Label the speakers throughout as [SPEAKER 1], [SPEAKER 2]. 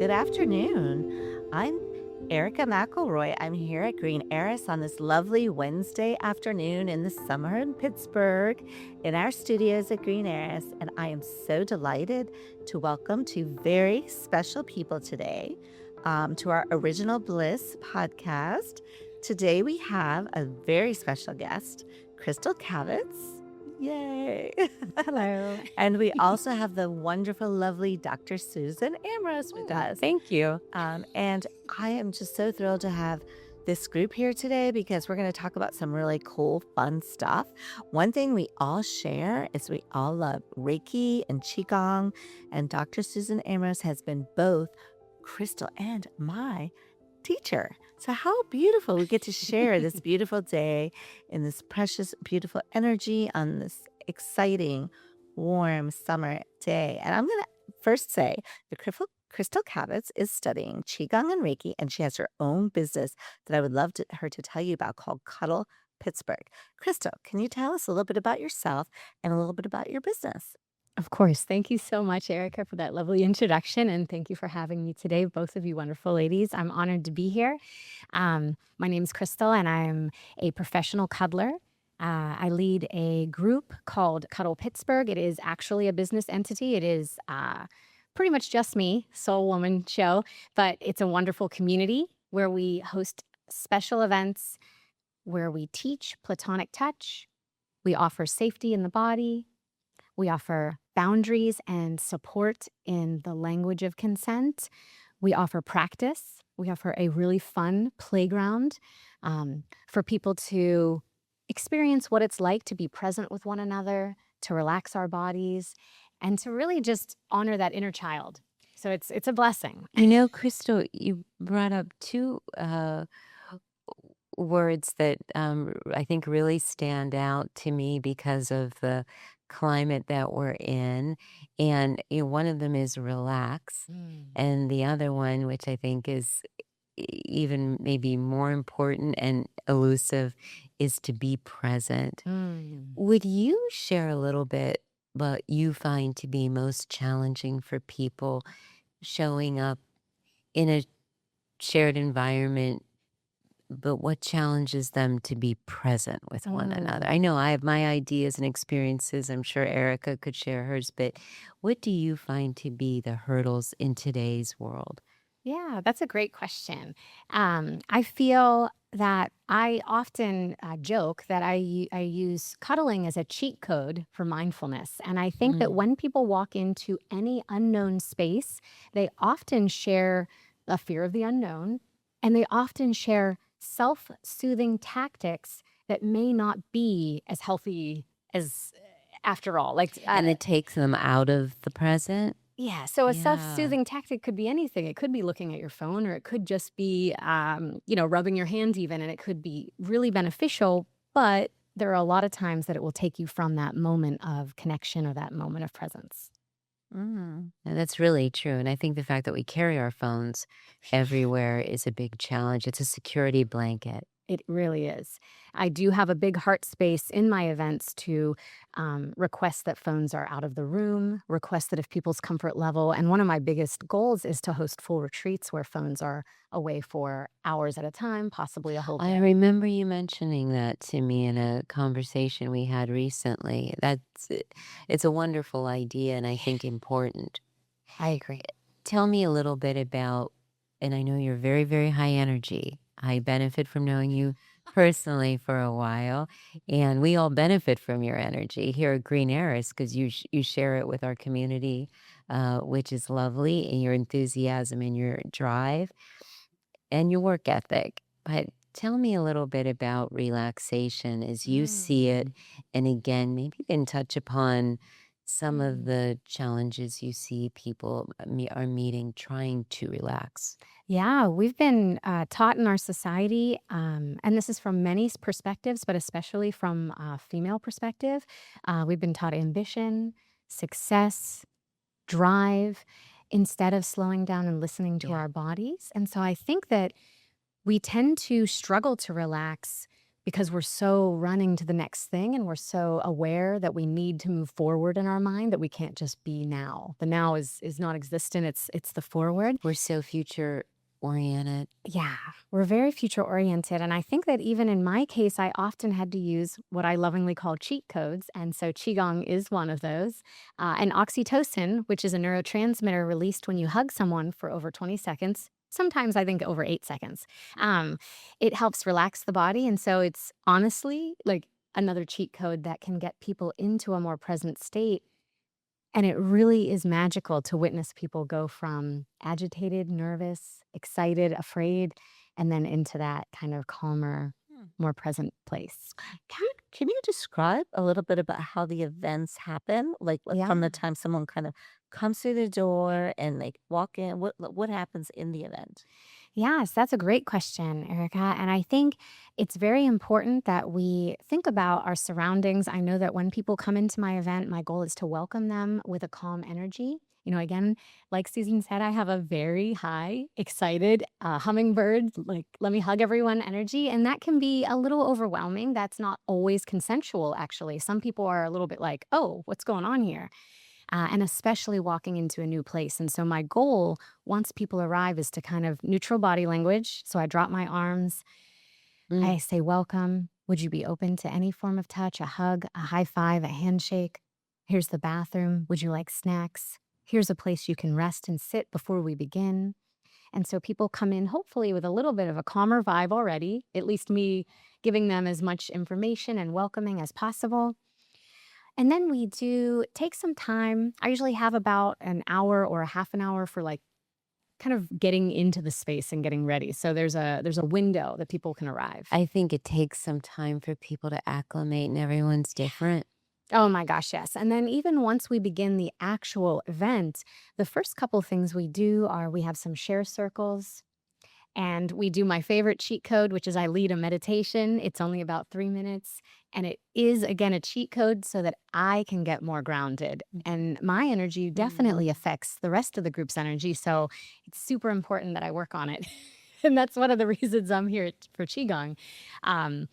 [SPEAKER 1] Good afternoon. I'm Erica McElroy. I'm here at Green Heiress on this lovely Wednesday afternoon in the summer in Pittsburgh in our studios at Green Heiress. And I am so delighted to welcome two very special people today to our Original Bliss podcast. Today we have a very special guest, Crystal Cavitt. Yay.
[SPEAKER 2] Hello.
[SPEAKER 1] And we also have the wonderful, lovely Dr. Susan Ambrose with us.
[SPEAKER 2] Thank you.
[SPEAKER 1] And I am just so thrilled to have this group here today because we're going to talk about some really cool, fun stuff. One thing we all share is we all love Reiki and Qigong, and Dr. Susan Ambrose has been both Crystal and my teacher. So how beautiful we get to share this beautiful day in this precious, beautiful energy on this exciting, warm summer day. And I'm going to first say the Crystal Cavitt is studying Qigong and Reiki, and she has her own business that I would love her to tell you about called Cuddle Pittsburgh. Crystal, can you tell us a little bit about yourself and a little bit about your business?
[SPEAKER 2] Of course. Thank you so much, Erica, for that lovely introduction. And thank you for having me today, both of you wonderful ladies. I'm honored to be here. My name is Crystal, and I'm a professional cuddler. I lead a group called Cuddle Pittsburgh. It is actually a business entity. It is pretty much just me, soul woman show, but it's a wonderful community where we host special events, where we teach platonic touch. We offer safety in the body. We offer boundaries and support in the language of consent. We offer practice. We offer a really fun playground for people to experience what it's like to be present with one another, to relax our bodies, and to really just honor that inner child. So it's a blessing.
[SPEAKER 3] You know, Crystal, you brought up two words that I think really stand out to me because of the climate that we're in. And one of them is relax. And the other one, which I think is even maybe more important and elusive, is to be present. Would you share a little bit what you find to be most challenging for people showing up in a shared environment, but what challenges them to be present with one another? I know I have my ideas and experiences. I'm sure Erica could share hers, but what do you find to be the hurdles in today's world?
[SPEAKER 2] Yeah, that's a great question. I feel that I often joke that I use cuddling as a cheat code for mindfulness. And I think that when people walk into any unknown space, they often share a fear of the unknown, and they often share self-soothing tactics that may not be as healthy as after all.
[SPEAKER 3] And it takes them out of the present?
[SPEAKER 2] Yeah. So a
[SPEAKER 3] Yeah.
[SPEAKER 2] self-soothing tactic could be anything. It could be looking at your phone, or it could just be, rubbing your hands even, and it could be really beneficial. But there are a lot of times that it will take you from that moment of connection or that moment of presence.
[SPEAKER 3] And that's really true. And I think the fact that we carry our phones everywhere is a big challenge. It's a security blanket.
[SPEAKER 2] It really is. I do have a big heart space in my events to request that phones are out of the room, request that if people's comfort level, and one of my biggest goals is to host full retreats where phones are away for hours at a time, possibly a whole
[SPEAKER 3] I
[SPEAKER 2] day.
[SPEAKER 3] remember you mentioning that to me in a conversation we had recently. It's a wonderful idea, and I think important.
[SPEAKER 2] I agree.
[SPEAKER 3] Tell me a little bit about, and I know you're very, very high energy. I benefit from knowing you personally for a while, and we all benefit from your energy here at Green Heiress because you share it with our community, which is lovely, and your enthusiasm and your drive and your work ethic. But tell me a little bit about relaxation as you see it, and again, maybe you can touch upon some of the challenges you see people are meeting trying to relax.
[SPEAKER 2] Yeah, we've been taught in our society, and this is from many perspectives, but especially from a female perspective. We've been taught ambition, success, drive, instead of slowing down and listening to
[SPEAKER 3] Yeah.
[SPEAKER 2] our bodies. And so I think that we tend to struggle to relax because we're so running to the next thing and we're so aware that we need to move forward in our mind that we can't just be now. The now is not existent. It's the forward.
[SPEAKER 3] We're so future oriented.
[SPEAKER 2] Yeah, we're very future oriented. And I think that even in my case, I often had to use what I lovingly call cheat codes. And so Qigong is one of those. And oxytocin, which is a neurotransmitter released when you hug someone for over 20 seconds, sometimes I think over 8 seconds, it helps relax the body. And so it's honestly like another cheat code that can get people into a more present state. And it really is magical to witness people go from agitated, nervous, excited, afraid, and then into that kind of calmer,
[SPEAKER 1] Hmm.
[SPEAKER 2] more present place.
[SPEAKER 1] Can you describe a little bit about how the events happen? Like
[SPEAKER 2] Yeah.
[SPEAKER 1] from the time someone kind of comes through the door and like walk in, what happens in the event?
[SPEAKER 2] Yes, that's a great question, Erica. And I think it's very important that we think about our surroundings. I know that when people come into my event, my goal is to welcome them with a calm energy. Again, like Susan said, I have a very high, excited hummingbird, like, let me hug everyone energy. And that can be a little overwhelming. That's not always consensual, actually. Some people are a little bit like, oh, what's going on here? And especially walking into a new place. And so my goal, once people arrive, is to kind of neutral body language. So I drop my arms.
[SPEAKER 3] Mm.
[SPEAKER 2] I say, welcome. Would you be open to any form of touch, a hug, a high five, a handshake? Here's the bathroom. Would you like snacks? Here's a place you can rest and sit before we begin. And so people come in hopefully with a little bit of a calmer vibe already, at least me giving them as much information and welcoming as possible. And then we do take some time. I usually have about an hour or a half an hour for like kind of getting into the space and getting ready. So there's a window that people can arrive.
[SPEAKER 3] I think it takes some time for people to acclimate, and everyone's different.
[SPEAKER 2] Oh my gosh, yes. And then even once we begin the actual event, the first couple things we do are we have some share circles. And we do my favorite cheat code, which is I lead a meditation. It's only about 3 minutes. And it is, again, a cheat code so that I can get more grounded. And my energy definitely affects the rest of the group's energy. So it's super important that I work on it. And that's one of the reasons I'm here for Qigong. Um,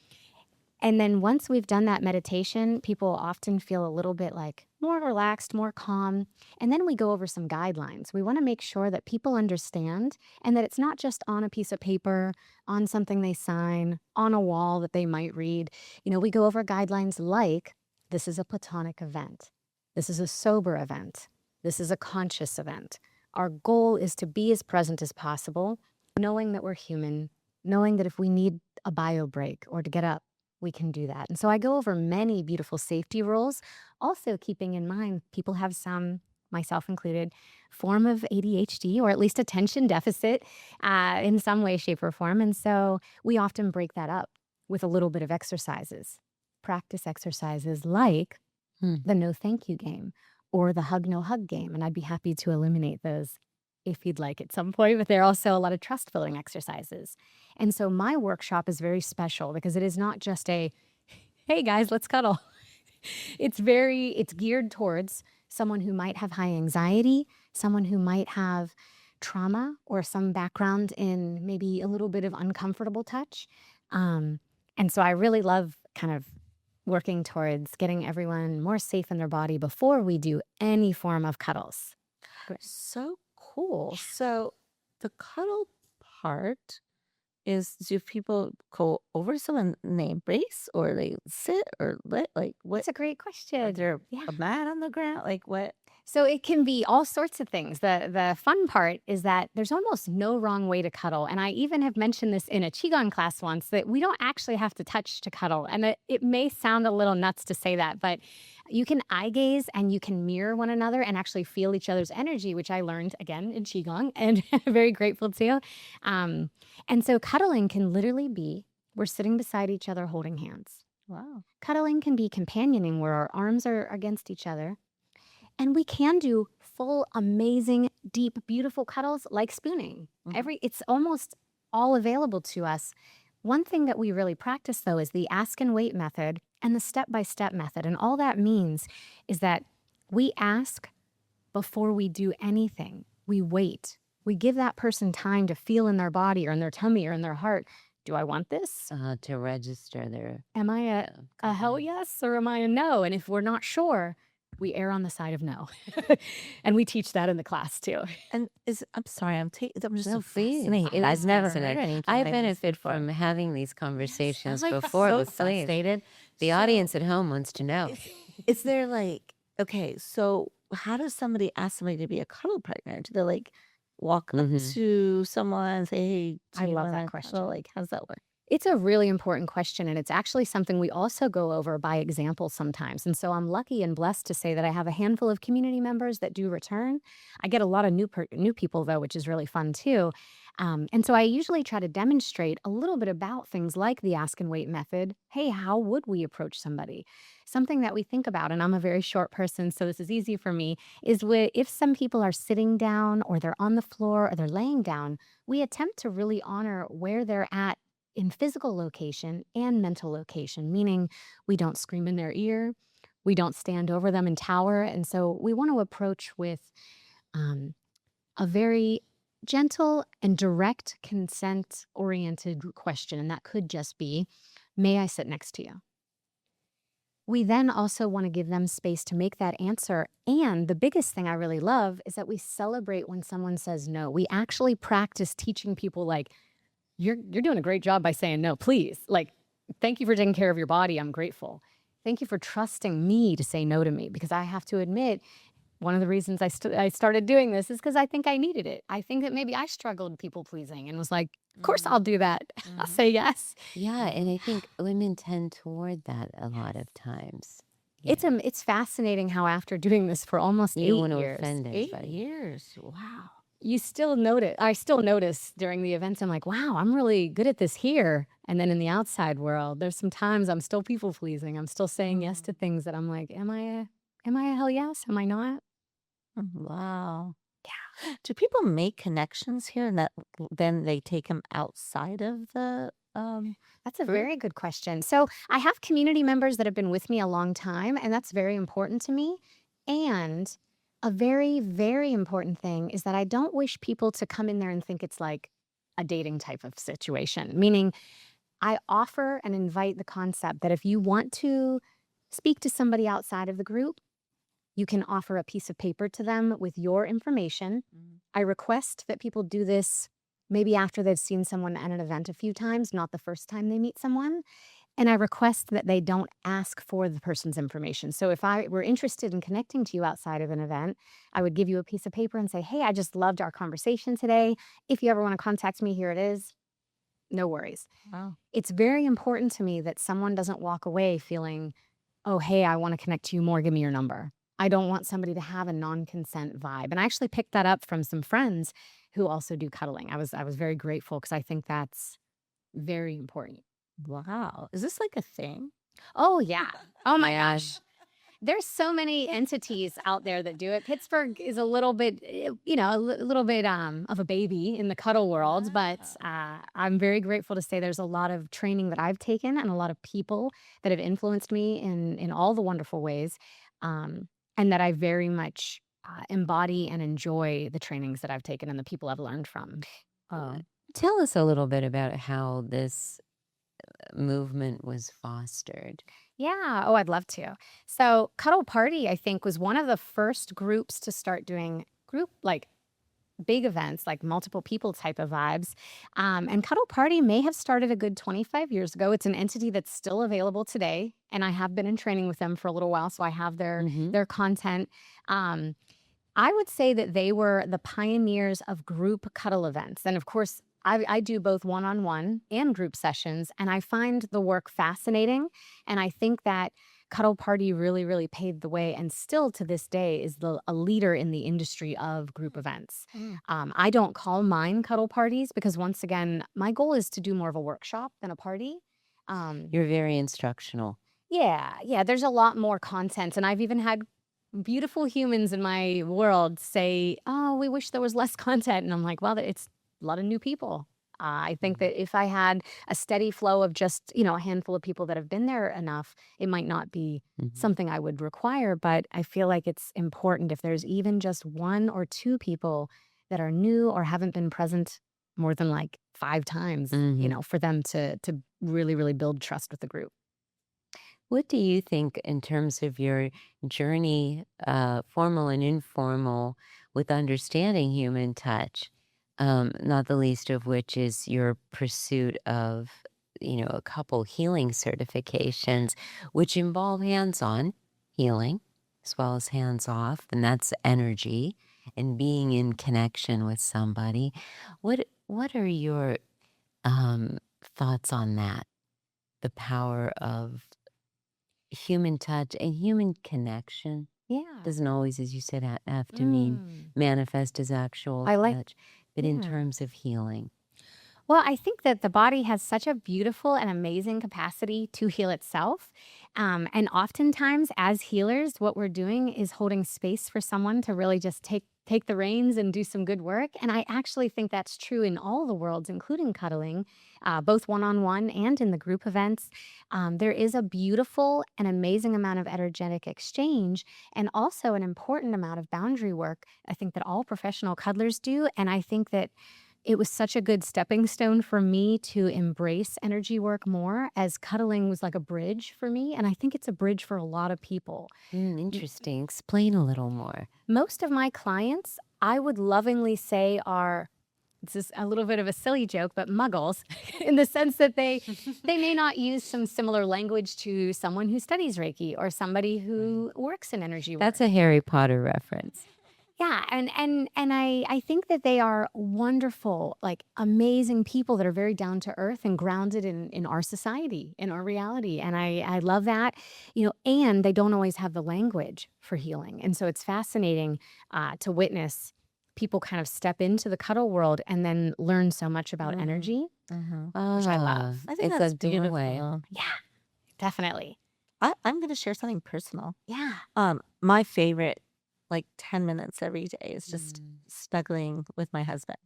[SPEAKER 2] and then once we've done that meditation, people often feel a little bit like more relaxed, more calm. And then we go over some guidelines. We want to make sure that people understand and that it's not just on a piece of paper, on something they sign, on a wall that they might read. We go over guidelines like this is a platonic event. This is a sober event. This is a conscious event. Our goal is to be as present as possible, knowing that we're human, knowing that if we need a bio break or to get up, we can do that. And so I go over many beautiful safety rules, also keeping in mind people have some, myself included, form of ADHD or at least attention deficit in some way, shape, or form. And so we often break that up with a little bit of exercises, practice exercises like
[SPEAKER 3] Hmm.
[SPEAKER 2] the no thank you game or the hug no hug game. And I'd be happy to eliminate those if you'd like at some point, but there are also a lot of trust building exercises. And so my workshop is very special because it is not just a, hey guys, let's cuddle. It's geared towards someone who might have high anxiety, someone who might have trauma or some background in maybe a little bit of uncomfortable touch. And so I really love kind of working towards getting everyone more safe in their body before we do any form of cuddles.
[SPEAKER 1] So cool. So the cuddle part is, do people go over someone and they embrace or they sit or like what?
[SPEAKER 2] That's a great
[SPEAKER 1] Is
[SPEAKER 2] question.
[SPEAKER 1] there
[SPEAKER 2] Yeah.
[SPEAKER 1] a mat on the ground? Like what?
[SPEAKER 2] So it can be all sorts of things. The fun part is that there's almost no wrong way to cuddle. And I even have mentioned this in a Qigong class once that we don't actually have to touch to cuddle. And it may sound a little nuts to say that, but you can eye gaze and you can mirror one another and actually feel each other's energy, which I learned again in Qigong and very grateful to. And so cuddling can literally be we're sitting beside each other holding hands.
[SPEAKER 1] Wow.
[SPEAKER 2] Cuddling can be companioning where our arms are against each other. And we can do full, amazing, deep, beautiful cuddles like spooning. It's almost all available to us. One thing that we really practice, though, is the ask and wait method and the step-by-step method. And all that means is that we ask before we do anything. We wait. We give that person time to feel in their body or in their tummy or in their heart, do I want this?
[SPEAKER 3] To register their
[SPEAKER 2] Am I a hell
[SPEAKER 3] consent.
[SPEAKER 2] yes or am I a no? And if we're not sure, we err on the side of no. And we teach that in the class too.
[SPEAKER 1] And I'm sorry, I'm just
[SPEAKER 3] No,
[SPEAKER 1] so
[SPEAKER 3] please.
[SPEAKER 1] fascinated.
[SPEAKER 3] I
[SPEAKER 1] I've never
[SPEAKER 3] listen,
[SPEAKER 1] heard anything
[SPEAKER 3] I
[SPEAKER 1] like this
[SPEAKER 3] benefit
[SPEAKER 1] before.
[SPEAKER 3] from having these
[SPEAKER 1] Yes, I'm
[SPEAKER 3] conversations
[SPEAKER 1] like
[SPEAKER 3] before,
[SPEAKER 1] so
[SPEAKER 3] but please,
[SPEAKER 1] fascinated.
[SPEAKER 3] the
[SPEAKER 1] So,
[SPEAKER 3] audience at home wants to know.
[SPEAKER 1] is there like, okay, so how does somebody ask somebody to be a cuddle partner? Do they like walk up
[SPEAKER 3] Mhm.
[SPEAKER 1] to someone and say, "Hey, do
[SPEAKER 2] I
[SPEAKER 1] you
[SPEAKER 2] love
[SPEAKER 1] want
[SPEAKER 2] that
[SPEAKER 1] to
[SPEAKER 2] question.
[SPEAKER 1] cuddle?" Like, how's that work?
[SPEAKER 2] It's a really important question, and it's actually something we also go over by example sometimes. And so I'm lucky and blessed to say that I have a handful of community members that do return. I get a lot of new people though, which is really fun too. And so I usually try to demonstrate a little bit about things like the ask and wait method. Hey, how would we approach somebody? Something that we think about, and I'm a very short person, so this is easy for me, is if some people are sitting down or they're on the floor or they're laying down, we attempt to really honor where they're at in physical location and mental location, meaning we don't scream in their ear, we don't stand over them and tower. And so we want to approach with um, a very gentle and direct consent oriented question. And that could just be, may I sit next to you? We then also want to give them space to make that answer. And the biggest thing I really love is that we celebrate when someone says no. We actually practice teaching people like, you're doing a great job by saying no, please. Like, thank you for taking care of your body. I'm grateful. Thank you for trusting me to say no to me, because I have to admit, one of the reasons I started doing this is because I think I needed it. I think that maybe I struggled people pleasing and was like, of course I'll do that. I'll
[SPEAKER 1] Mm-hmm.
[SPEAKER 2] say yes.
[SPEAKER 3] Yeah, and I think women tend toward that a lot of times.
[SPEAKER 2] It's it's fascinating how after doing this for almost
[SPEAKER 3] You
[SPEAKER 2] 8
[SPEAKER 3] want to
[SPEAKER 2] years,
[SPEAKER 3] offend
[SPEAKER 1] 8
[SPEAKER 3] anybody.
[SPEAKER 1] years. Wow.
[SPEAKER 2] you still notice I still notice during the events, I'm like, wow, I'm really good at this here. And then in the outside world, there's some times I'm still people pleasing. I'm still saying yes to things that I'm like, am I a hell yes? Am I not?
[SPEAKER 1] Wow. Do people make connections here and that then they take them outside of the
[SPEAKER 2] That's a
[SPEAKER 1] group?
[SPEAKER 2] very good question. So I have community members that have been with me a long time, and that's very important to me. And a very, very important thing is that I don't wish people to come in there and think it's like a dating type of situation, meaning I offer and invite the concept that if you want to speak to somebody outside of the group, you can offer a piece of paper to them with your information. I request that people do this maybe after they've seen someone at an event a few times, not the first time they meet someone. And I request that they don't ask for the person's information. So if I were interested in connecting to you outside of an event, I would give you a piece of paper and say, hey, I just loved our conversation today. If you ever want to contact me, here it is. No worries.
[SPEAKER 1] Wow.
[SPEAKER 2] It's very important to me that someone doesn't walk away feeling, oh, hey, I want to connect to you more. Give me your number. I don't want somebody to have a non-consent vibe. And I actually picked that up from some friends who also do cuddling. I was very grateful because I think that's very important.
[SPEAKER 1] Wow. Is this like a thing?
[SPEAKER 2] Oh, yeah. Oh, my
[SPEAKER 3] Yeah.
[SPEAKER 2] gosh. There's so many entities out there that do it. Pittsburgh is a little bit, little bit of a baby in the cuddle world, but I'm very grateful to say there's a lot of training that I've taken and a lot of people that have influenced me in all the wonderful ways, and that I very much embody and enjoy the trainings that I've taken and the people I've learned from.
[SPEAKER 3] Tell us a little bit about how this movement was fostered.
[SPEAKER 2] Yeah. Oh, I'd love to. So, Cuddle Party, I think, was one of the first groups to start doing group like big events, like multiple people type of vibes. And Cuddle Party may have started a good 25 years ago. It's an entity that's still available today, and I have been in training with them for a little while, so I have their content. Um, I would say that they were the pioneers of group cuddle events. And of course, I do both one-on-one and group sessions, and I find the work fascinating. And I think that Cuddle Party really, really paved the way, and still to this day is a leader in the industry of group events. I don't call mine cuddle parties because, once again, my goal is to do more of a workshop than a party.
[SPEAKER 3] You're very instructional.
[SPEAKER 2] Yeah, there's a lot more content, and I've even had beautiful humans in my world say, "Oh, we wish there was less content." And I'm like, "Well, it's a lot of new people." I think that if I had a steady flow of just, a handful of people that have been there enough, it might not be something I would require, but I feel like it's important if there's even just one or two people that are new or haven't been present more than like 5 times,
[SPEAKER 3] Mhm.
[SPEAKER 2] for them to really, really build trust with the group.
[SPEAKER 3] What do you think in terms of your journey, formal and informal, with understanding human touch? Not the least of which is your pursuit of, a couple healing certifications, which involve hands-on healing as well as hands-off, and that's energy and being in connection with somebody. What are your thoughts on that? The power of human touch and human connection
[SPEAKER 2] Yeah.
[SPEAKER 3] doesn't always, as you said, have to mean
[SPEAKER 2] Mm.
[SPEAKER 3] manifest as actual
[SPEAKER 2] I like
[SPEAKER 3] touch, but in
[SPEAKER 2] yeah.
[SPEAKER 3] terms of healing.
[SPEAKER 2] Well, I think that the body has such a beautiful and amazing capacity to heal itself. And oftentimes, as healers, what we're doing is holding space for someone to really just take the reins and do some good work. And I actually think that's true in all the worlds, including cuddling, both one-on-one and in the group events. There is a beautiful and amazing amount of energetic exchange and also an important amount of boundary work. I think that all professional cuddlers do. And I think that it was such a good stepping stone for me to embrace energy work more, as cuddling was like a bridge for me, and I think it's a bridge for a lot of people. M
[SPEAKER 3] Interesting. Explain a little more.
[SPEAKER 2] Most of my clients, I would lovingly say are this is a little bit of a silly joke, but muggles in the sense that they may not use some similar language to someone who studies Reiki or somebody
[SPEAKER 3] Right.
[SPEAKER 2] who works in energy
[SPEAKER 3] That's
[SPEAKER 2] work.
[SPEAKER 3] a Harry Potter reference.
[SPEAKER 2] Yeah, and I think that they are wonderful, like, amazing people that are very down to earth and grounded in our society, in our reality, and I love that, and they don't always have the language for healing, and so it's fascinating, to witness people kind of step into the cuddle world and then learn so much about
[SPEAKER 1] Mhm.
[SPEAKER 2] energy,
[SPEAKER 1] Mhm.
[SPEAKER 2] which I
[SPEAKER 3] Ah,
[SPEAKER 2] love.
[SPEAKER 1] I think
[SPEAKER 3] it's a
[SPEAKER 1] that's
[SPEAKER 3] doorway.
[SPEAKER 1] beautiful.
[SPEAKER 2] Yeah, definitely.
[SPEAKER 1] I'm gonna share something personal.
[SPEAKER 2] Yeah.
[SPEAKER 1] My favorite, like, 10 minutes every day is just
[SPEAKER 3] Mm.
[SPEAKER 1] snuggling with my husband.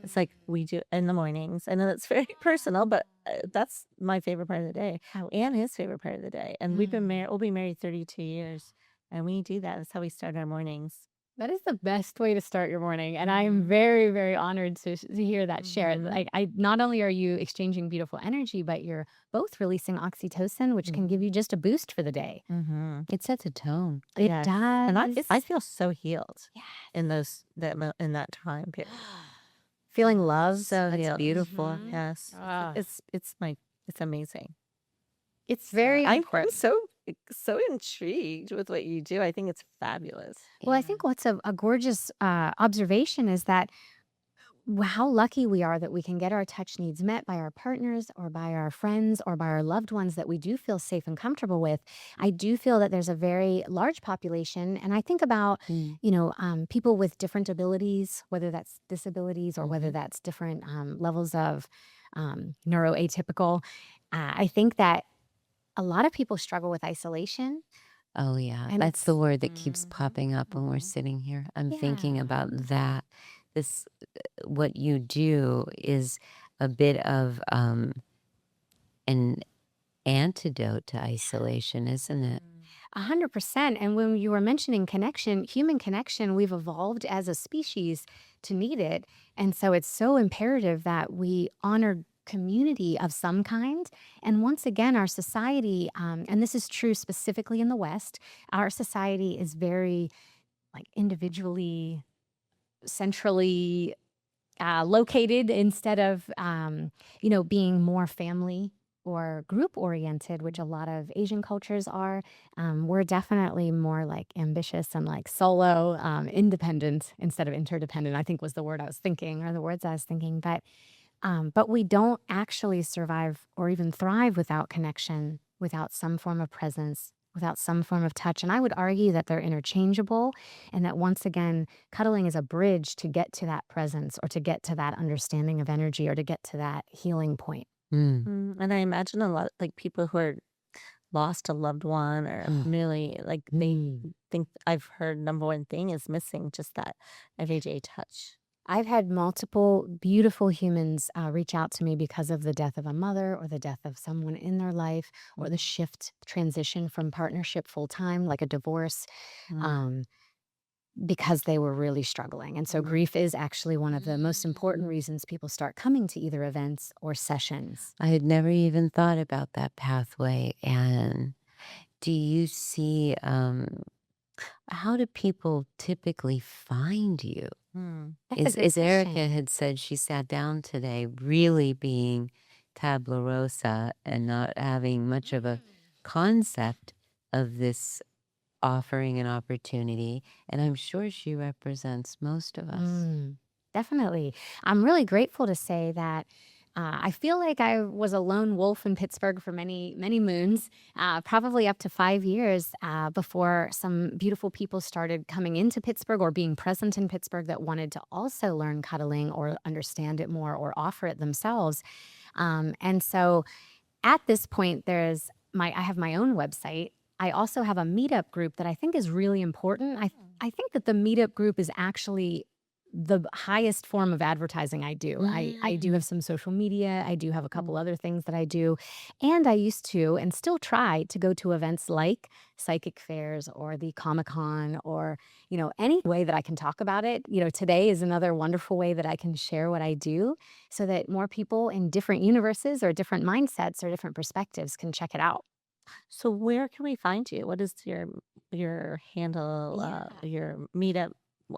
[SPEAKER 1] It's
[SPEAKER 2] Mm.
[SPEAKER 1] like we do in the mornings. I know that's very personal, but, that's my favorite part of the day
[SPEAKER 2] I
[SPEAKER 1] and his favorite part of the day, and
[SPEAKER 2] mm.
[SPEAKER 1] we'll be married 32 years, and we do that. That's how we start our mornings.
[SPEAKER 2] That is the best way to start your morning, and I am
[SPEAKER 1] Mhm.
[SPEAKER 2] very, very honored to hear that share.
[SPEAKER 1] Mhm.
[SPEAKER 2] Like, I not only are you exchanging beautiful energy, but you're both releasing oxytocin, which can give
[SPEAKER 1] Mhm.
[SPEAKER 2] you just a boost for the day.
[SPEAKER 1] Mhm.
[SPEAKER 3] It sets a tone.
[SPEAKER 2] It
[SPEAKER 1] Yes, and I
[SPEAKER 2] does.
[SPEAKER 1] feel so healed
[SPEAKER 2] Yes.
[SPEAKER 1] in that time period.
[SPEAKER 2] Feeling loved.
[SPEAKER 1] So
[SPEAKER 3] That's
[SPEAKER 1] healed.
[SPEAKER 3] beautiful.
[SPEAKER 2] Mhm.
[SPEAKER 1] Yes.
[SPEAKER 2] Ah,
[SPEAKER 1] It's amazing.
[SPEAKER 2] it's
[SPEAKER 1] So
[SPEAKER 2] very
[SPEAKER 1] I'm
[SPEAKER 2] important.
[SPEAKER 1] so intrigued with what you do. I think it's fabulous.
[SPEAKER 2] Well, I
[SPEAKER 3] Yeah.
[SPEAKER 2] think what's a gorgeous, observation is that how lucky we are that we can get our touch needs met by our partners or by our friends or by our loved ones that we do feel safe and comfortable with. I do feel that there's a very large population, and I think about,
[SPEAKER 3] Mm.
[SPEAKER 2] people with different abilities, whether that's disabilities or whether
[SPEAKER 3] Mhm.
[SPEAKER 2] that's different levels of neuroatypical. I think that a lot of people struggle with isolation,
[SPEAKER 3] Oh, yeah.
[SPEAKER 2] and
[SPEAKER 3] That's the
[SPEAKER 2] it's
[SPEAKER 3] word that keeps
[SPEAKER 1] Mhm.
[SPEAKER 3] popping up when we're
[SPEAKER 1] Mhm.
[SPEAKER 3] sitting here. I'm thinking
[SPEAKER 2] yeah.
[SPEAKER 3] about that. This, what you do is a bit of an antidote to isolation, isn't it?
[SPEAKER 2] 100%. And when you were mentioning connection, human connection, we've evolved as a species to need it. And so it's so imperative that we honor community of some kind. And once again, our society, and this is true specifically in the West, our society is very like individually, centrally located instead of, being more family or group oriented, which a lot of Asian cultures are. We're definitely more like ambitious and like solo, independent instead of interdependent, I think was the word I was thinking or the words I was thinking. But we don't actually survive or even thrive without connection, without some form of presence, without some form of touch. And I would argue that they're interchangeable and that once again, cuddling is a bridge to get to that presence or to get to that understanding of energy or to get to that healing point.
[SPEAKER 3] Mm.
[SPEAKER 1] And I imagine a lot like people who are lost a loved one or really like they
[SPEAKER 3] Mm.
[SPEAKER 1] think I've heard number one thing is missing just that everyday touch.
[SPEAKER 2] I've had multiple beautiful humans reach out to me because of the death of a mother or the death of someone in their life or the
[SPEAKER 1] Mhm.
[SPEAKER 2] shift transition from partnership full time, like a divorce.
[SPEAKER 1] Mm.
[SPEAKER 2] Um, because they were really struggling. And so grief is actually one of the most important reasons people start coming to either events or sessions.
[SPEAKER 3] I had never even thought about that pathway. And do you see, how do people typically find you?
[SPEAKER 2] That's a good
[SPEAKER 3] As Erica
[SPEAKER 2] question.
[SPEAKER 3] had said, she sat down today really being tabula rasa and not having much of a concept of this offering an opportunity. And I'm sure she represents most of us.
[SPEAKER 2] Definitely. I'm really grateful to say that I feel like I was a lone wolf in Pittsburgh for many, many moons, probably up to 5 years before some beautiful people started coming into Pittsburgh or being present in Pittsburgh that wanted to also learn cuddling or understand it more or offer it themselves. And so at this point, I have my own website. I also have a meetup group that I think is really important. I think that the meetup group is actually the highest form of advertising I do. I do have some social media. I do have a couple other things that I do. And I used to and still try to go to events like psychic fairs or the Comic-Con or, any way that I can talk about it. Today is another wonderful way that I can share what I do so that more people in different universes or different mindsets or different perspectives can check it out.
[SPEAKER 1] So where can we find you? What is your handle, your meetup,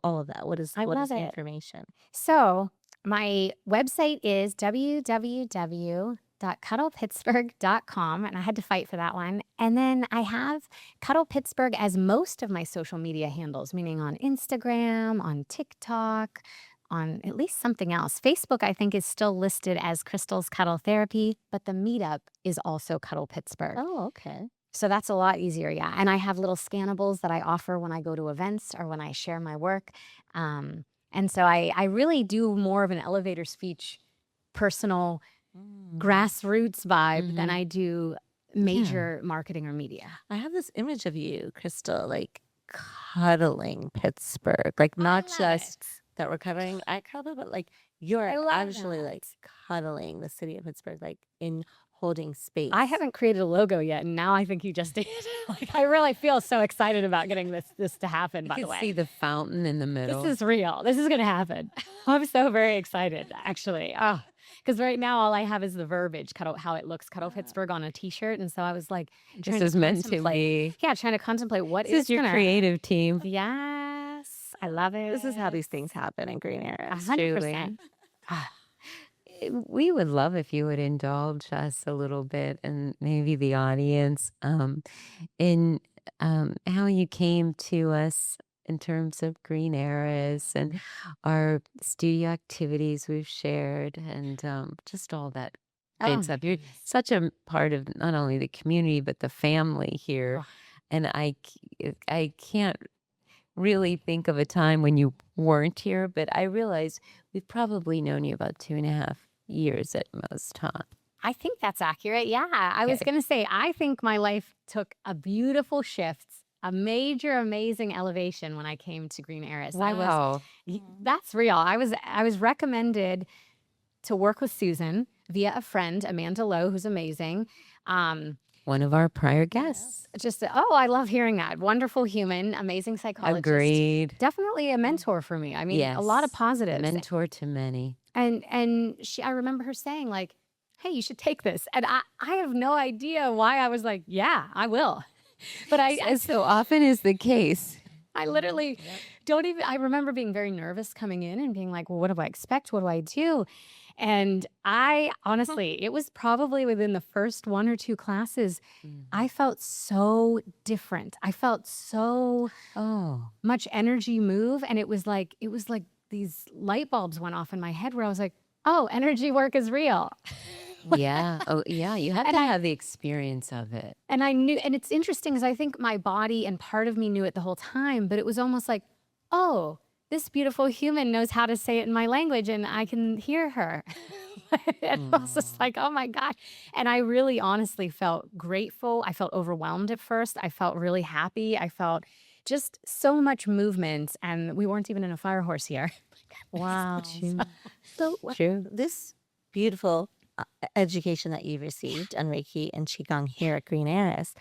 [SPEAKER 1] all of that? What is
[SPEAKER 2] I
[SPEAKER 1] what is
[SPEAKER 2] love
[SPEAKER 1] the
[SPEAKER 2] it.
[SPEAKER 1] information?
[SPEAKER 2] So my website is www.cuddlepittsburgh.com, and I had to fight for that one. And then I have Cuddle Pittsburgh as most of my social media handles, meaning on Instagram, on TikTok, on at least something else. Facebook, I think, is still listed as Crystal's Cuddle Therapy, but the meetup is also Cuddle Pittsburgh.
[SPEAKER 1] Oh, okay.
[SPEAKER 2] So that's a lot easier, yeah. And I have little scannables that I offer when I go to events or when I share my work. And so I really do more of an elevator speech, personal, grassroots vibe than I do major marketing or media.
[SPEAKER 1] I have this image of you, Crystal, like cuddling Pittsburgh, like not
[SPEAKER 2] love
[SPEAKER 1] just that we're cuddling. I cuddle, but like you're
[SPEAKER 2] I love
[SPEAKER 1] actually
[SPEAKER 2] that.
[SPEAKER 1] like cuddling the city of Pittsburgh, like in holding space.
[SPEAKER 2] I haven't created a logo yet, and now I think you just did. Like I really feel so excited about getting this to happen, by
[SPEAKER 3] You
[SPEAKER 2] the
[SPEAKER 3] can
[SPEAKER 2] way.
[SPEAKER 3] see the fountain in the middle.
[SPEAKER 2] This is real. This is going to happen. I'm so very excited, actually. Because right now all I have is the verbiage, how it looks, Cuddle Pittsburgh on a T-shirt, and so I was like,
[SPEAKER 3] This is meant to be.
[SPEAKER 2] Yeah, trying to contemplate what
[SPEAKER 3] This is your creative team.
[SPEAKER 2] Yes, I love it.
[SPEAKER 1] This is how these things happen in Green Heiress.
[SPEAKER 2] 100%.
[SPEAKER 3] We would love if you would indulge us a little bit and maybe the audience in how you came to us in terms of Green Heiress and our studio activities we've shared and just all that great stuff. You're such a part of not only the community but the family here. And I can't really think of a time when you weren't here, but I realize we've probably known you about 2.5 years at most, huh?
[SPEAKER 2] I think that's accurate. Yeah. I was going to say, I think my life took a beautiful shift, a major, amazing elevation when I came to Green Heiress.
[SPEAKER 3] Wow.
[SPEAKER 2] That's real. I was recommended to work with Susan via a friend, Amanda Lowe, who's amazing.
[SPEAKER 3] One of our prior guests.
[SPEAKER 2] I love hearing that. Wonderful human, amazing psychologist.
[SPEAKER 3] Agreed.
[SPEAKER 2] Definitely a mentor for me. I mean, a lot of positives.
[SPEAKER 3] Mentor to many.
[SPEAKER 2] And I remember her saying like, hey, you should take this. And I have no idea why I was like, yeah, I will. But
[SPEAKER 3] as so often is the case.
[SPEAKER 2] I literally I remember being very nervous coming in and being like, well, what do I expect? What do I do? And I honestly, it was probably within the first 1 or 2 classes, I felt so different. I felt so much energy move. And it was like these light bulbs went off in my head where I was like, oh, energy work is real.
[SPEAKER 3] Yeah. Oh, yeah. You have to have the experience of it.
[SPEAKER 2] And I knew, and it's interesting because I think my body and part of me knew it the whole time, but it was almost like, oh, this beautiful human knows how to say it in my language and I can hear her. And I was just like, oh my God. And I really honestly felt grateful. I felt overwhelmed at first. I felt really happy. I felt just so much movement. And we weren't even in a fire horse here.
[SPEAKER 1] Wow. So this beautiful education that you've received on Reiki and Qigong here at Green Heiress,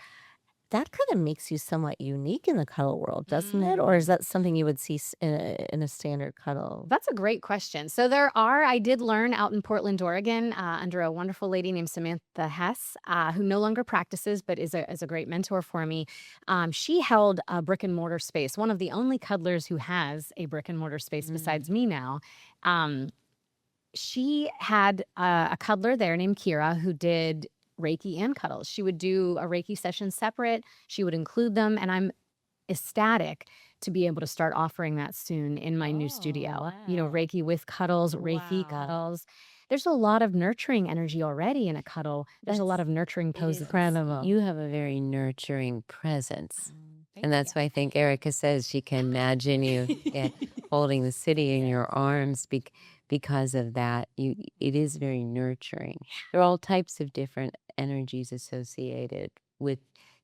[SPEAKER 1] that kind of makes you somewhat unique in the cuddle world, doesn't it? Or is that something you would see in a standard cuddle?
[SPEAKER 2] That's a great question. So I did learn out in Portland, Oregon, under a wonderful lady named Samantha Hess, who no longer practices, but is a great mentor for me. She held a brick and mortar space, one of the only cuddlers who has a brick and mortar space besides me now. Um, she had a cuddler there named Kira who did Reiki and cuddles. She would do a Reiki session separate. She would include them, and I'm ecstatic to be able to start offering that soon in my new studio.
[SPEAKER 1] Wow.
[SPEAKER 2] Reiki with cuddles, Reiki
[SPEAKER 1] Wow.
[SPEAKER 2] cuddles. There's a lot of nurturing energy already in a cuddle. There's a lot of nurturing poses.
[SPEAKER 1] Incredible.
[SPEAKER 3] You have a very nurturing presence.
[SPEAKER 2] Thank
[SPEAKER 3] And that's
[SPEAKER 2] you.
[SPEAKER 3] why I think Erica says she can imagine you holding the city in your arms because of that. It is very nurturing. There are all types of different energies associated with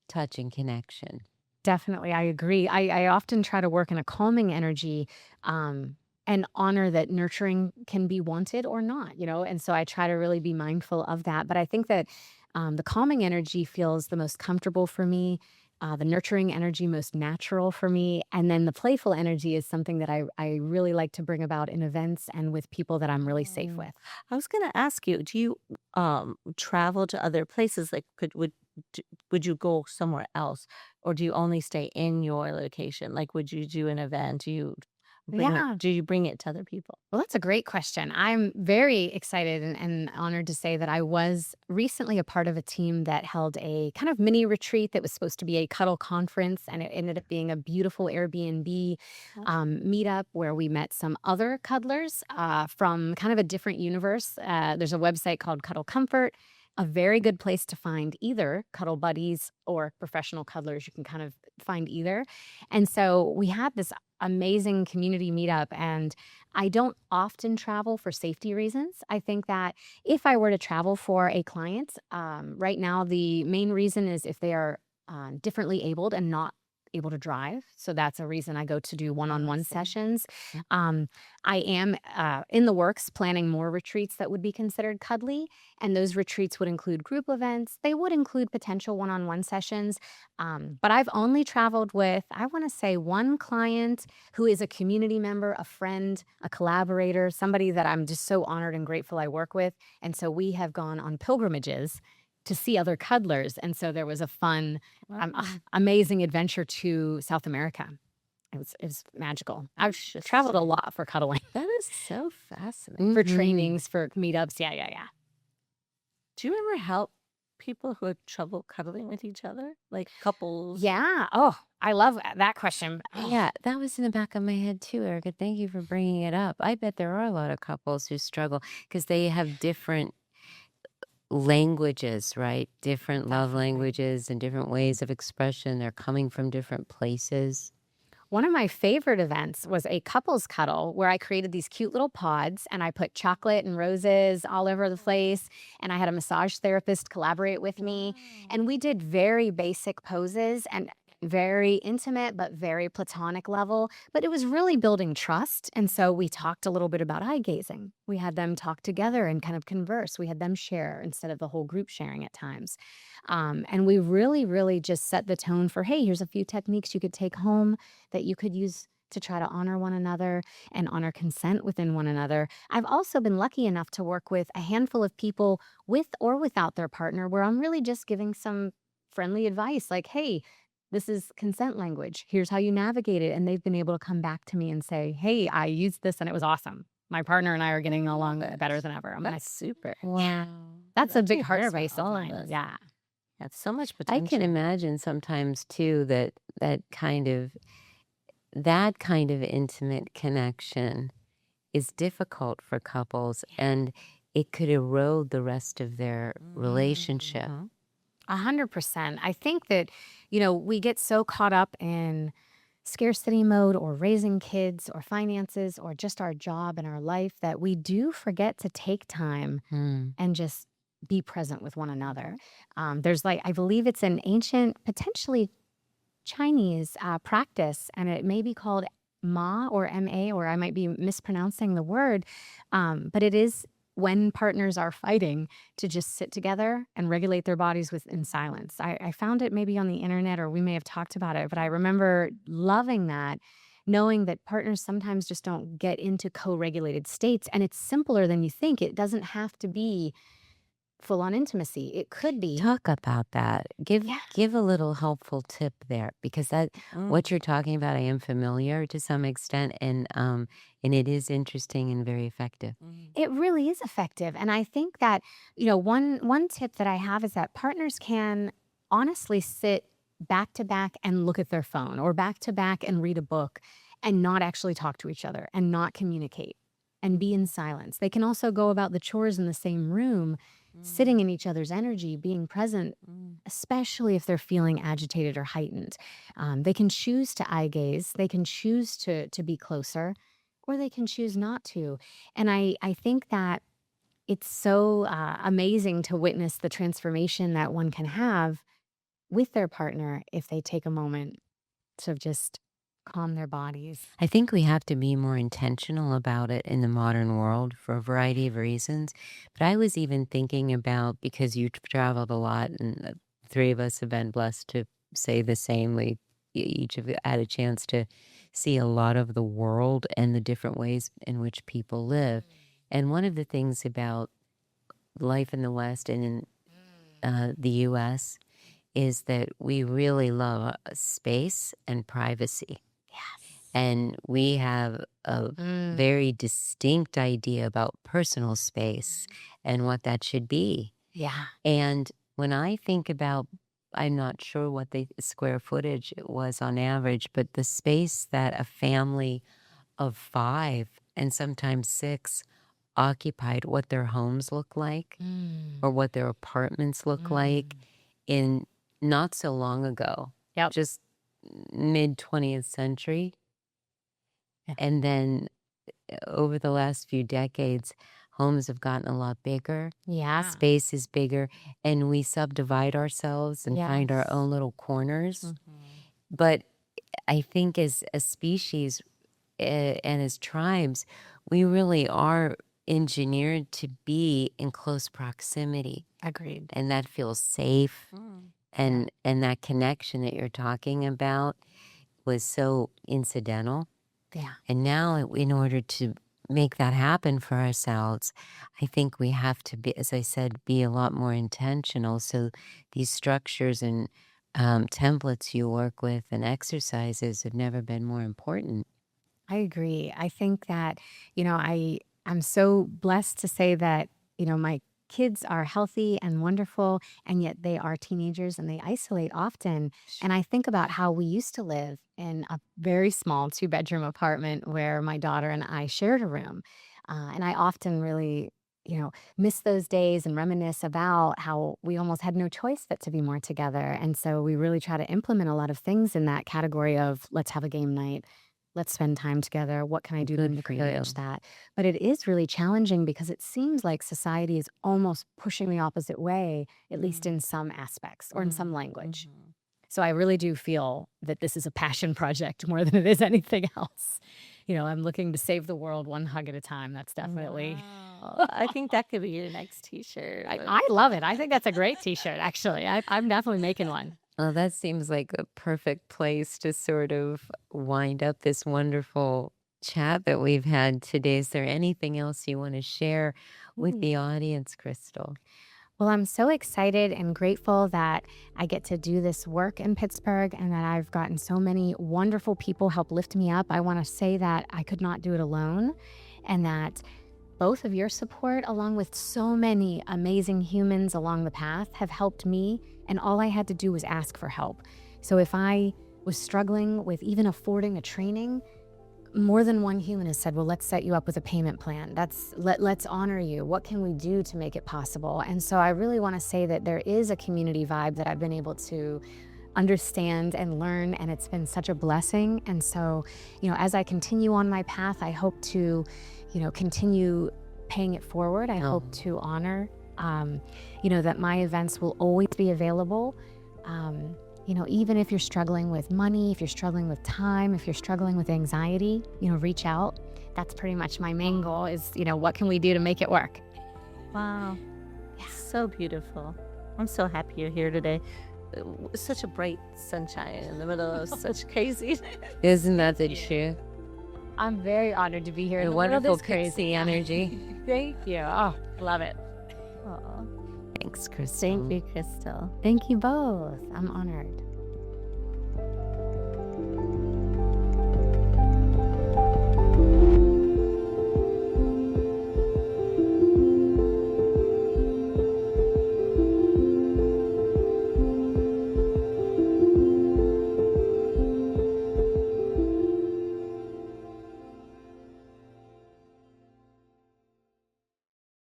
[SPEAKER 3] touch and connection.
[SPEAKER 2] Definitely, I agree. I often try to work in a calming energy, and honor that nurturing can be wanted or not, and so I try to really be mindful of that. But I think that the calming energy feels the most comfortable for me, the nurturing energy most natural for me, and then the playful energy is something that I really like to bring about in events and with people that I'm really safe with.
[SPEAKER 1] I was gonna ask you, do you travel to other places? Like, would you go somewhere else, or do you only stay in your location? Like, would you do an event?
[SPEAKER 2] Yeah.
[SPEAKER 1] Do you bring it to other people?
[SPEAKER 2] Well, that's a great question. I'm very excited and honored to say that I was recently a part of a team that held a kind of mini retreat that was supposed to be a cuddle conference, and it ended up being a beautiful Airbnb meetup where we met some other cuddlers from kind of a different universe. There's a website called Cuddle Comfort, a very good place to find either cuddle buddies or professional cuddlers. You can kind of find either. And so we had this amazing community meetup, and I don't often travel for safety reasons. I think that if I were to travel for a client, right now the main reason is if they are differently abled and not able to drive. So that's a reason I go to do one-on-one
[SPEAKER 1] see.
[SPEAKER 2] sessions. I am in the works planning more retreats that would be considered cuddly, and those retreats would include group events. They would include potential one-on-one sessions. But I've only traveled with, I want to say, one client who is a community member, a friend, a collaborator, somebody that I'm just so honored and grateful I work with. And so we have gone on pilgrimages to see other cuddlers. And so there was a fun, amazing adventure to South America. It was magical. I've traveled a lot for cuddling,
[SPEAKER 1] That is so fascinating.
[SPEAKER 2] for trainings, for meetups. Yeah.
[SPEAKER 1] Do you ever help people who have trouble cuddling with each other, like couples?
[SPEAKER 2] Yeah. Oh, I love that question.
[SPEAKER 3] Yeah, that was in the back of my head too, Erica. Thank you for bringing it up. I bet there are a lot of couples who struggle because they have different languages, right? Different love languages and different ways of expression. They're coming from different places.
[SPEAKER 2] One of my favorite events was a couples cuddle where I created these cute little pods and I put chocolate and roses all over the place. And I had a massage therapist collaborate with me. And we did very basic poses and very intimate, but very platonic level. But it was really building trust. And so we talked a little bit about eye gazing. We had them talk together and kind of converse. We had them share instead of the whole group sharing at times. And we really, really just set the tone for, hey, here's a few techniques you could take home that you could use to try to honor one another and honor consent within one another. I've also been lucky enough to work with a handful of people with or without their partner where I'm really just giving some friendly advice like, hey, this is consent language. Here's how you navigate it. And they've been able to come back to me and say, hey, I used this and it was awesome. My partner and I are getting along better than ever.
[SPEAKER 1] That's super.
[SPEAKER 3] Wow.
[SPEAKER 2] That's a
[SPEAKER 1] Love
[SPEAKER 2] big
[SPEAKER 1] to
[SPEAKER 2] heart
[SPEAKER 1] hear
[SPEAKER 2] space
[SPEAKER 1] about
[SPEAKER 2] of
[SPEAKER 1] all
[SPEAKER 2] mine.
[SPEAKER 1] this.
[SPEAKER 2] Yeah.
[SPEAKER 1] That's so much
[SPEAKER 3] I
[SPEAKER 1] potential.
[SPEAKER 3] can imagine sometimes too that kind of intimate connection is difficult for couples and it could erode the rest of their relationship.
[SPEAKER 2] 100%. I think that, we get so caught up in scarcity mode or raising kids or finances or just our job and our life that we do forget to take time and just be present with one another. There's I believe it's an ancient, potentially Chinese practice, and it may be called Ma or MA, or I might be mispronouncing the word, but it is when partners are fighting, to just sit together and regulate their bodies in silence. I found it maybe on the internet, or we may have talked about it, but I remember loving that, knowing that partners sometimes just don't get into co-regulated states. And it's simpler than you think. It doesn't have to be full-on intimacy. It could be.
[SPEAKER 3] Talk about that. Give
[SPEAKER 2] Yeah.
[SPEAKER 3] give a little helpful tip there, because that
[SPEAKER 1] Mm.
[SPEAKER 3] what you're talking about, I am familiar to some extent, and it is interesting and very effective.
[SPEAKER 2] It really is effective. And I think that, one tip that I have is that partners can honestly sit back to back and look at their phone, or back to back and read a book, and not actually talk to each other and not communicate and be in silence. They can also go about the chores in the same room, sitting in each other's energy, being present, especially if they're feeling agitated or heightened. They can choose to eye gaze, they can choose to be closer, or they can choose not to. And I think that it's so amazing to witness the transformation that one can have with their partner if they take a moment to just calm their bodies.
[SPEAKER 3] I think we have to be more intentional about it in the modern world for a variety of reasons. But I was even thinking about, because you've traveled a lot, and the three of us have been blessed to say the same. We each have had a chance to see a lot of the world and the different ways in which people live. And one of the things about life in the West and in the US is that we really love space and privacy.
[SPEAKER 2] Yes.
[SPEAKER 3] And we have a very distinct idea about personal space and what that should be.
[SPEAKER 2] Yeah.
[SPEAKER 3] And when I think about, I'm not sure what the square footage it was on average, but the space that a family of 5 and sometimes 6 occupied, what their homes look like or what their apartments look like in not so long ago,
[SPEAKER 2] Yep.
[SPEAKER 3] just mid 20th century.
[SPEAKER 2] Yeah.
[SPEAKER 3] And then over the last few decades, homes have gotten a lot bigger.
[SPEAKER 2] Yeah.
[SPEAKER 3] Space is bigger, and we subdivide ourselves and find our
[SPEAKER 2] Yes.
[SPEAKER 3] own little corners. But I think as a species and as tribes, we really are engineered to be in close proximity,
[SPEAKER 2] Agreed.
[SPEAKER 3] and that feels safe. And that connection that you're talking about was so incidental.
[SPEAKER 2] Yeah.
[SPEAKER 3] And now, in order to make that happen for ourselves, I think we have to be, as I said, be a lot more intentional. So these structures and templates you work with and exercises have never been more important.
[SPEAKER 2] I agree. I think that, I'm so blessed to say that, my kids are healthy and wonderful, and yet they are teenagers and they isolate often. And I think about how we used to live in a very small 2-bedroom apartment where my daughter and I shared a room. And I often really, miss those days and reminisce about how we almost had no choice but to be more together. And so we really try to implement a lot of things in that category of, let's have a game night. Let's spend time together. What can I do to
[SPEAKER 3] Good for you.
[SPEAKER 2] encourage that? But it is really challenging because it seems like society is almost pushing the opposite way, at least in some aspects or in some language. So I really do feel that this is a passion project more than it is anything else. I'm looking to save the world one hug at a time. That's definitely.
[SPEAKER 1] Wow. I think that could be your next t-shirt.
[SPEAKER 2] I love it. I think that's a great t-shirt, actually. I'm definitely making one.
[SPEAKER 3] Well, that seems like a perfect place to sort of wind up this wonderful chat that we've had today. Is there anything else you want to share with the audience, Crystal?
[SPEAKER 2] Well, I'm so excited and grateful that I get to do this work in Pittsburgh and that I've gotten so many wonderful people help lift me up. I want to say that I could not do it alone, and that both of your support, along with so many amazing humans along the path, have helped me, and all I had to do was ask for help. So if I was struggling with even affording a training, more than one human has said, well, let's set you up with a payment plan. Let's honor you. What can we do to make it possible? And so I really want to say that there is a community vibe that I've been able to understand and learn, and it's been such a blessing. And so, as I continue on my path, I hope to, continue paying it forward. I hope to honor, that my events will always be available. Even if you're struggling with money, if you're struggling with time, if you're struggling with anxiety, reach out. That's pretty much my main goal is, what can we do to make it work?
[SPEAKER 1] Wow. So beautiful. I'm so happy you're here today. Such a bright sunshine in the middle of such crazy.
[SPEAKER 3] Isn't that the truth?
[SPEAKER 2] I'm very honored to be here.
[SPEAKER 3] A
[SPEAKER 2] The world
[SPEAKER 3] wonderful
[SPEAKER 2] is crazy.
[SPEAKER 3] pixie energy.
[SPEAKER 2] Thank you. Oh, love it.
[SPEAKER 1] Aw.
[SPEAKER 3] Thanks, Crystal.
[SPEAKER 1] Thank you, Crystal.
[SPEAKER 2] Thank you both. I'm honored.